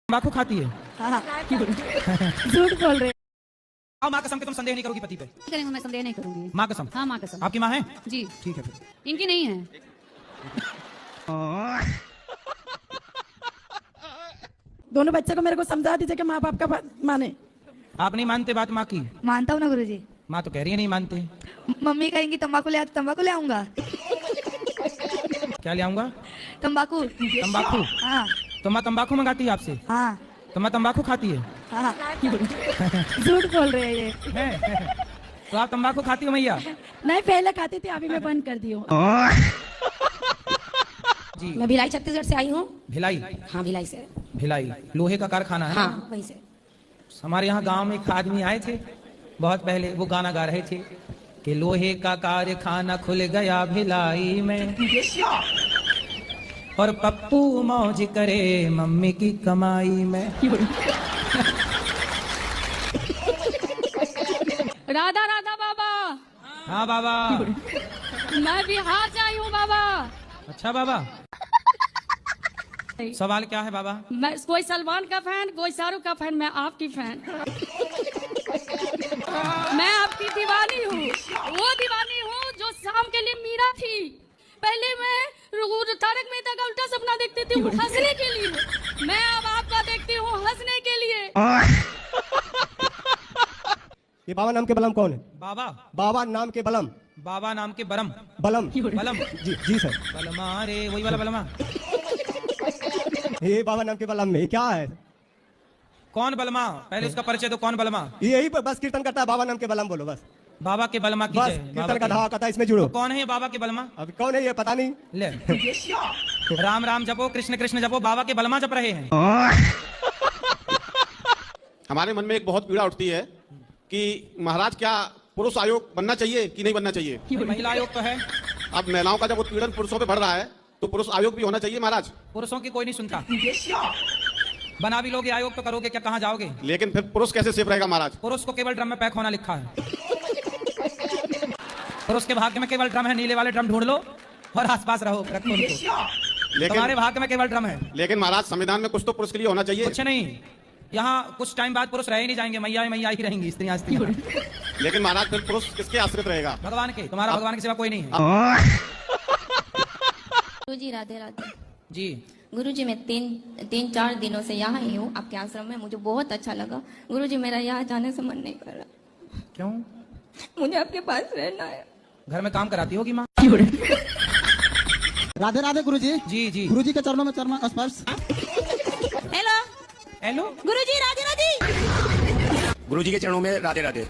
तंबाकू खाती है? हाँ झूठ बोल रहे हैं। आओ माँ कसम के तुम संदेह नहीं करोगी पति पे? करेंगे, मैं संदेह नहीं करूंगी। माँ कसम? हाँ माँ कसम। आपकी माँ है? जी ठीक है फिर। इनकी नहीं है। दोनों बच्चे को मेरे को समझा दीजिए कि माँ बाप का बात माने। आप नहीं मानते बात माँ की? मानता हूँ ना गुरुजी। माँ तो कह रही है नहीं मानते। मम्मी कहेंगी तंबाकू ले आ, तंबाकू ले आऊंगा। क्या ले आऊंगा? तंबाकू। तंबाकू? हाँ तो माँ तंबाकू मंगाती है आपसे? हाँ तो माँ तंबाकू खाती है? हाँ झूठ बोल रहे हैं ये। है? तो आप तंबाकू खाती हो मैया? नहीं पहले खाती थी, अभी मैं बंद कर दी हूँ। जी। मैं भिलाई छत्तीसगढ़ से आई हूँ। भिलाई? हाँ भिलाई से। भिलाई लोहे का कारखाना है? हाँ वहीं से। हमारे यहाँ गांव में एक आदमी आए थे बहुत पहले, वो गाना गा रहे थे कि लोहे का कारखाना खुल गया भिलाई में और पप्पू मौज करे मम्मी की कमाई में। राधा राधा बाबा। हाँ बाबा। मैं बिहार से आई हूँ बाबा। अच्छा बाबा, सवाल क्या है बाबा? मैं कोई सलमान का फैन, कोई शाहरुख का फैन, मैं आपकी फैन। मैं आपकी दीवानी हूँ, वो दीवानी हूँ जो शाम के लिए मीरा थी। पहले मैं तारक मेहता का उल्टा सपना देखती थी हंसने के लिए, मैं अब आपका देखती हूँ हंसने के लिए। ये बाबा नाम के बलम कौन है? बाबा? बाबा नाम के बलम। बाबा नाम के बरम? बलम। बलम? जी जी सर। बलमा रे, वही वाला बलमा? ये बाबा नाम के बलम में क्या है? कौन बलमा? पहले उसका परिचय दो, कौन बलमा? यही बस कीर्तन करता है, बाबा नाम के बलम बोलो बस। बाबा के बलमा की बस जय। कीर्तन का धावा करता है, इसमें जुड़ो। कौन है ये बाबा के बलमा? अब कौन है ये पता नहीं। ले राम राम जपो, कृष्ण कृष्ण जपो, बाबा के बलमा जप रहे हैं। हमारे मन में एक बहुत पीड़ा उठती है कि महाराज क्या पुरुष आयोग बनना चाहिए कि नहीं बनना चाहिए? महिला आयोग तो है। अब महिलाओं का जब उत्पीड़न पुरुषों पे बढ़ रहा है तो पुरुष आयोग भी होना चाहिए महाराज। पुरुषों की कोई नहीं सुनता। बना भी लोगे आयोग तो करोगे क्या, कहाँ जाओगे? लेकिन फिर पुरुष कैसे सेफ रहेगा महाराज? पुरुष को केवल ड्रम में पैक होना लिखा है। पुरुष के भाग्य में केवल ड्रम है, नीले वाले ड्रम ढूंढ लो और आसपास रहो, रखो उनको। तुम्हारे भाग्य में केवल ड्रम है। लेकिन महाराज संविधान में कुछ तो पुरुष के लिए होना चाहिए। कुछ नहीं, यहाँ कुछ टाइम बाद पुरुष रह ही नहीं जाएंगे, मैया मैया ही रहेंगी, स्त्रियां स्त्रियां। लेकिन महाराज फिर पुरुष किसके आश्रित रहेगा? भगवान के। तुम्हारा भगवान के सिवा कोई नहीं है। गुरुजी राधे राधे। जी गुरुजी मैं तीन चार दिनों से यहाँ ही हूँ आपके आश्रम में, मुझे बहुत अच्छा लगा। गुरुजी मेरा यहाँ जाने से मन नहीं कर रहा। क्यों? मुझे आपके पास रहना है। घर में काम कराती होगी माँ? राधे राधे गुरुजी। जी जी। गुरुजी के चरणों में चरण स्पर्श। हेलो हेलो गुरुजी राधे राधे। गुरुजी के चरणों में राधे राधे।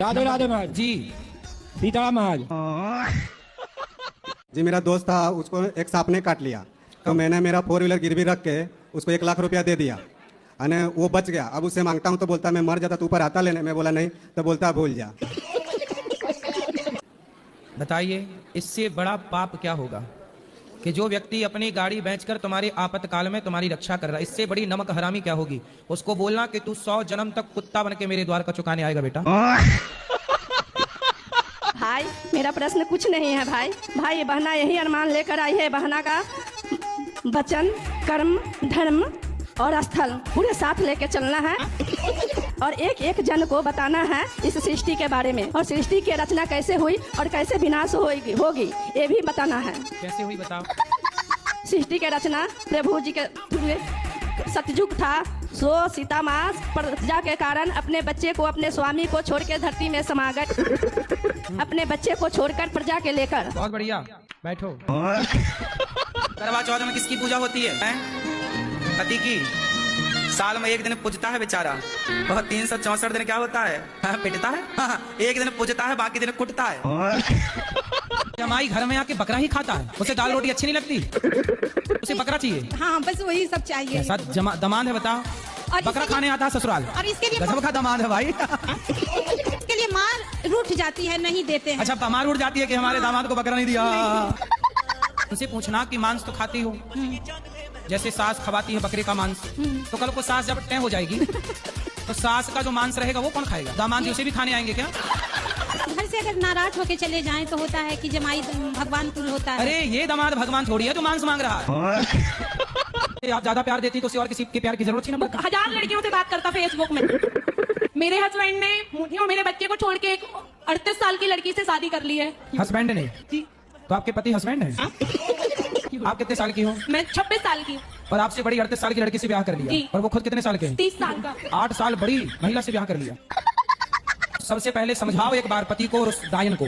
राधे राधे महाराज जी। सीताराम महाराज। जी मेरा दोस्त था, उसको एक सांप ने काट लिया, तो मैंने मेरा 4 व्हीलर गिरवी रख के उसको 1 लाख रुपया दे दिया। अने वो बच गया। अब उससे मांगता हूँ तो बोलता मैं मर जाता तो ऊपर आता लेने। मैं बोला नहीं, तो बोलता भूल जा। बताइए इससे बड़ा पाप क्या होगा कि जो व्यक्ति अपनी गाड़ी बेचकर तुम्हारे आपातकाल में तुम्हारी रक्षा कर रहा है, इससे बड़ी नमक हरामी क्या होगी? उसको बोलना कि तू 100 जन्म तक कुत्ता बन के मेरे द्वार का चुकाने आएगा बेटा। भाई मेरा प्रश्न कुछ नहीं है भाई। भाई ये बहना यही अरमान लेकर आई है, बहना का वचन कर्म धर्म और स्थल पूरे साथ लेके चलना है और एक एक जन को बताना है इस सृष्टि के बारे में, और सृष्टि की रचना कैसे हुई और कैसे विनाश होगी ये भी बताना है। कैसे हुई बताओ? सृष्टि के रचना प्रभु जी के सतयुग था, सो सीता माँ प्रजा के कारण अपने बच्चे को अपने स्वामी को छोड़ के धरती में समा गए। अपने बच्चे को छोड़कर प्रजा के लेकर। बहुत बढ़िया, बैठो। करवा चौथ में किसकी पूजा होती है? पति की। साल में एक दिन पूजता है बेचारा, बहुत 364 दिन क्या होता है? पिटता है। एक दिन पूजता है, बाकी दिन कुटता है। जमाई घर में आके बकरा ही खाता है, उसे दाल रोटी अच्छी नहीं लगती, उसे बकरा चाहिए। हाँ बस वही सब चाहिए। ऐसा दमाद है बताओ? बकरा खाने आता है ससुराल, और इसके लिए गजब का दमाद है भाई। इसके लिए मार रूठ जाती है, नहीं देते हैं। अच्छा मार उड़ जाती है कि हमारे दामाद को बकरा नहीं दिया। उनसे पूछना कि मांस तो खाती हो, जैसे सास खवाती है बकरे का मांस, तो कल को सास जब तय हो जाएगी तो सास का जो मांस रहेगा वो कौन खाएगा? दामाद जी उसे भी खाने आएंगे क्या? घर से अगर नाराज होके चले जाएं तो होता है कि जमाई भगवान तुल होता है। अरे ये दामाद भगवान थोड़ी है जो मांस मांग रहा है। आप ज्यादा प्यार देती तो उसे और किसी के प्यार की जरूरत थी ना। 1000 लड़कियों से बात करता फेसबुक में। मेरे हस्बैंड ने मुझे और मेरे बच्चे को छोड़ के एक 38 साल की लड़की से शादी कर ली है। हस्बैंड ने? जी। तो आपके पति हस्बैंड है? आप कितने साल की हो? मैं 26 साल की। और आपसे बड़ी 38 साल की लड़की से ब्याह कर लिया? और वो खुद कितने साल के हैं? 30 साल का। 8 साल बड़ी महिला से ब्याह कर लिया। सबसे पहले समझाओ एक बार पति को और उस डायन को,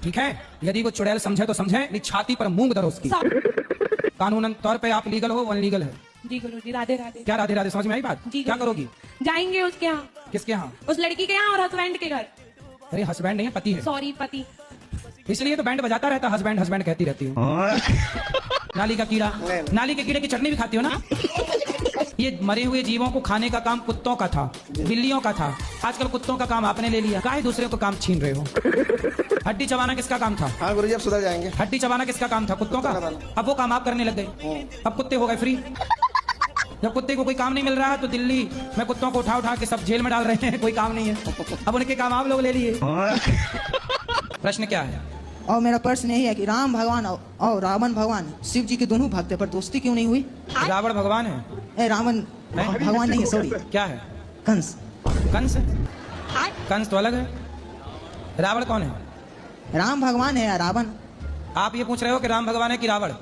ठीक है? यदि वो चुड़ैल समझे तो समझे, नहीं छाती पर मूंग दरो उसकी। कानूनन तौर पे आप लीगल हो, वो अनलीगल है। जी गुरुजी, राधे राधे। क्या राधे राधे, समझ में आई बात? जी। क्या करोगी? जाएंगे उसके यहाँ। किसके यहाँ? उस लड़की के यहाँ और हस्बैंड के घर। अरे हस्बैंड नहीं है, पति है। सॉरी, पति। इसलिए तो बैंड बजाता रहता, हस्बैंड हस्बैंड कहती रहती हूँ। नाली का कीड़ा, नाली के कीड़े की चटनी भी खाती हो ना? ये मरे हुए जीवों को खाने का काम कुत्तों का था, बिल्लियों का था। आजकल कुत्तों का काम आपने ले लिया। काहे दूसरे को काम छीन रहे हो? हड्डी चबाना किसका काम था? हाँ गुरुजी, अब सुधर जाएंगे। हड्डी चबाना किसका काम था? कुत्तों का। अब वो काम आप करने लग गए, अब कुत्ते हो गए फ्री। जब कुत्ते को कोई काम नहीं मिल रहा है तो दिल्ली में कुत्तों को उठा उठा के सब जेल में डाल रहे हैं, कोई काम नहीं है। अब उनके काम आप लोग ले लिए। प्रश्न क्या है? और मेरा प्रश्न यही है कि राम भगवान और रावण भगवान शिव जी के दोनों भक्त है, पर दोस्ती क्यों नहीं हुई? रावण भगवान है? रावण भगवान नहीं, सॉरी। क्या है? कंस। कंस? कंस तो अलग है। रावण कौन है? राम भगवान है या रावण? आप ये पूछ रहे हो कि राम भगवान है कि रावण?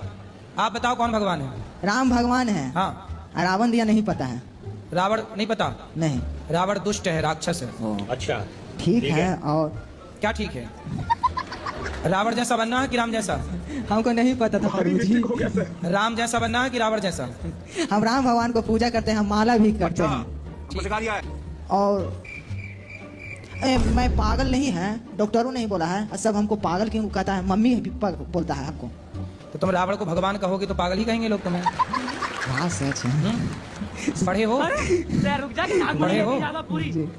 आप बताओ कौन भगवान है? राम भगवान है। हाँ। रावण दिया नहीं पता है। रावण नहीं पता? नहीं। रावण दुष्ट है, राक्षस है। अच्छा, ठीक है। और क्या ठीक है? रावण जैसा बनना है कि राम जैसा? हमको नहीं पता था प्रभु जी। राम जैसा बनना है कि रावण जैसा? हम राम भगवान को पूजा करते हैं, हम माला भी करते हैं। और मैं पागल नहीं है, डॉक्टरों ने ही बोला है। सब हमको पागल क्यों कहता है? मम्मी भी बोलता है आपको। तो तुम रावण को भगवान कहोगे तो पागल ही कहेंगे लोग तुम्हें। हाँ सच है। पढ़े हो? पढ़े हो?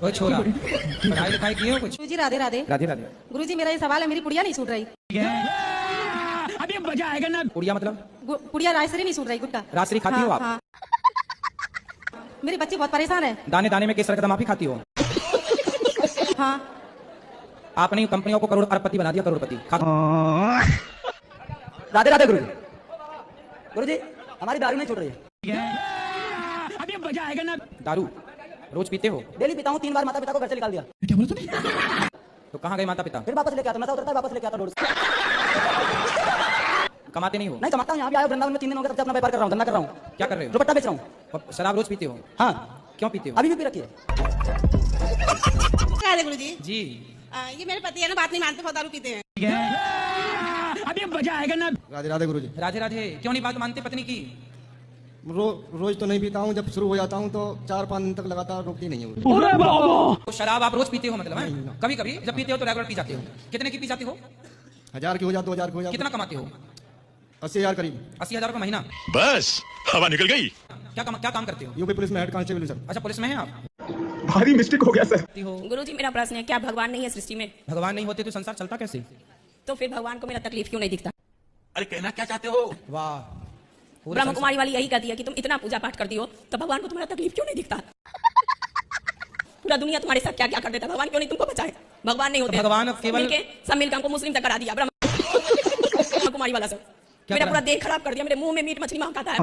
ओ छोरा, पढ़ाई लिखाई किए हो कुछ? गुरुजी राधे राधे। राधे राधे। गुरुजी मेरा ये सवाल है, मेरी पुड़िया नहीं सूट रही। अभी मजा आएगा ना। पुड़िया मतलब? पुड़िया राजश्री नहीं सूट रही, गुटका। राजश्री खाती हो आप? हाँ। मेरे बच्चे बहुत परेशान है। दाने दाने में केसर कदम आप ही खाती हो? हाँ। आपने कंपनियों को करोड़ अरबपति बना दिया, करोड़पति। राधे राधे गुरुजी। गुरुजी हमारी दारू नहीं छूट रही है। अभी मजा आएगा ना। दारू रोज पीते हो? डेली पीता हूँ, 3 बार माता पिता को घर से निकाल दिया। क्या बोल तूने? तो कहाँ गए माता पिता? फिर वापस लेके आता, नशा उतरता है वापस लेके आता रोड से। कमाते नहीं हो? नहीं कमाता हूँ, यहाँ भी आया वृंदावन में 3 दिन हो गए, तब से अपना व्यापार कर रहा हूँ, धंधा कर रहा हूँ। क्या कर रहे हो? दुपट्टा बेच रहा हूँ। शराब रोज पीते हो? हाँ। क्यों पीते हो? अभी भी पी रखी है। राधे गुरुजी। जी। ये मेरे पति है ना, बात नहीं मानते, बहुत दारू पीते हैं। अभी मजा आएगा ना। राधे राधे गुरुजी। राधे राधे। क्यों नहीं बात मानते पत्नी की? रोज तो नहीं पीता हूँ, जब शुरू हो जाता हूँ तो 4-5 दिन तक लगातार रुकती नहीं है। तो शराब आप रोज पीते हो मतलब है? कभी कभी जब पीते हो तो रेगुलर पी जाते हो? कितने की पी जाते हो? 1000 की हो जाए, 2000 की हो जाए। कितना कमाते हो? 80,000 करीब। 80,000 रुपये महीना? बस हवा निकल गई। क्या काम करते हो? यूपी पुलिस में हेड कांस्टेबल सर। अच्छा, पुलिस में है आप? भारी मिस्टेक हो गया सर। गुरुजी मेरा प्रश्न है, क्या भगवान नहीं है सृष्टि में? भगवान नहीं होते तो संसार चलता कैसे? तो फिर भगवान को मेरा तकलीफ क्यों नहीं दिखता? अरे कहना क्या चाहते हो? वाह। ब्रह्म कुमारी वाली यही कहती है कि तुम इतना पूजा पाठ करती हो तो भगवान को तुम्हारा तकलीफ क्यों नहीं दिखता? पूरा दुनिया तुम्हारे साथ क्या क्या कर देता, भगवान क्यों नहीं तुमको बचाए? भगवान नहीं होते, भगवान केवल सब मिलकर हमको मुस्लिम तक करा दिया ब्रह्म कुमारी वाला सब। मेरा पूरा देह खराब कर दिया, मेरे मुंह में मीट मछली महकाता है।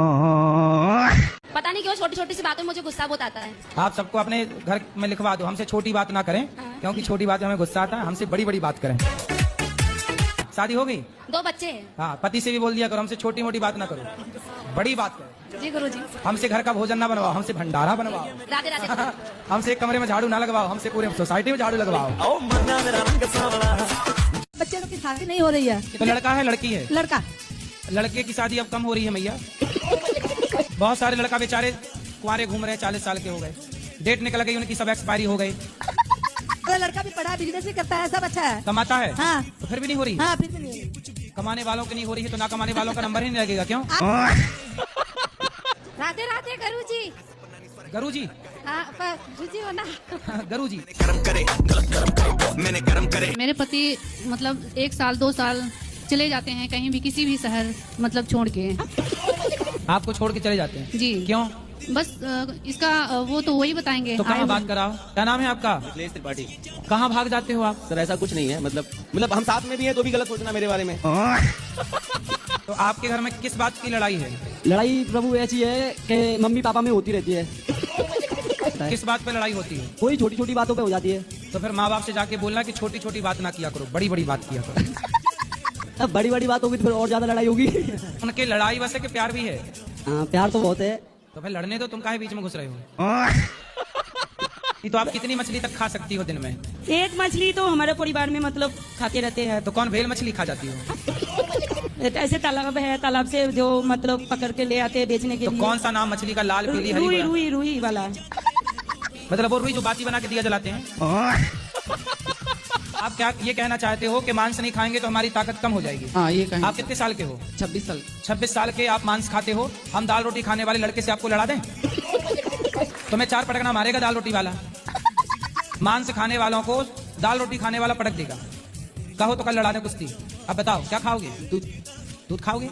पता नहीं क्यों छोटी छोटी सी बातों में मुझे गुस्सा बहुत आता है। आप सबको अपने घर में लिखवा दो, हमसे छोटी बात ना करें, क्योंकि छोटी बात में हमें गुस्सा आता है, हमसे बड़ी बड़ी बात करें। शादी हो गई? 2 बच्चे हैं। हाँ, पति से भी बोल दिया करो हमसे छोटी मोटी बात ना करो, बड़ी बात करो। जी गुरुजी। हमसे घर का भोजन ना बनवाओ, हमसे भंडारा बनवाओ। राधे राधे। हमसे एक कमरे में झाड़ू ना लगवाओ, हमसे पूरे सोसाइटी में झाड़ू लगवाओ। बच्चे लोग की शादी नहीं हो रही है। तो लड़का है लड़की है? लड़का। लड़के की शादी अब कम हो रही है मैया। बहुत सारे लड़का बेचारे कुंवारे घूम रहे हैं, 40 साल के हो गए, डेट निकल गई उनकी, सब एक्सपायरी हो गई। लड़का भी पढ़ा, बिजनेस भी करता है, सब अच्छा है, कमाता है। हाँ। तो फिर भी नहीं हो रही? हाँ, फिर भी नहीं हो रही। कमाने वालों की नहीं हो रही है तो ना कमाने वालों का नंबर ही नहीं लगेगा क्यों? राधे राधे गुरुजी। गुरु जी? हाँ, गुरुजी हो ना। गुरु जी। मेरे पति मतलब 1 साल 2 साल चले जाते हैं कहीं भी, किसी भी शहर मतलब छोड़ के। आपको छोड़ के चले जाते हैं? जी। क्यों? बस इसका वो तो वही बताएंगे। तो कहाँ बात कराओ। क्या नाम है आपका? त्रिपाठी। कहाँ भाग जाते हो आप? सर ऐसा कुछ नहीं है, मतलब हम साथ में भी हैं तो भी गलत सोचना मेरे बारे में। तो आपके घर में किस बात की लड़ाई है? लड़ाई प्रभु ऐसी है कि मम्मी पापा में होती रहती है। किस बात पे लड़ाई होती है? कोई छोटी छोटी बातों पे हो जाती है। तो फिर माँ बाप से जाके बोलना कि छोटी छोटी बात ना किया करो, बड़ी बड़ी बात किया करो। अब बड़ी बड़ी बात होगी तो फिर और ज्यादा लड़ाई होगी। उनकी लड़ाई वैसे कि प्यार भी है? हाँ, प्यार तो बहुत है। तो फिर लड़ने दो, तुम काहे बीच में घुस रहे हो? तो आप कितनी मछली तक खा सकती हो दिन में? एक मछली तो हमारे परिवार में मतलब खाते रहते हैं। तो कौन भेल मछली खा जाती हो? ऐसे तालाब है, तालाब से जो मतलब पकड़ के ले आते हैं बेचने के तो लिए। कौन सा नाम मछली का? लाल, पीली, हरी? रुई रुई रुई वाला। मतलब वो रुई जो बाती बना के दिया जलाते हैं? आप क्या ये कहना चाहते हो कि मांस नहीं खाएंगे तो हमारी ताकत कम हो जाएगी? हाँ, ये कहें। आप कितने साल के हो? 26 साल। 26 साल के आप मांस खाते हो, हम दाल रोटी खाने वाले लड़के से आपको लड़ा दें? तुम्हें 4 पटकना मारेगा दाल रोटी वाला। मांस खाने वालों को दाल रोटी खाने वाला पटक देगा। कहो तो कल लड़ा दे कुश्ती। अब बताओ क्या खाओगे? दूध खाओगे?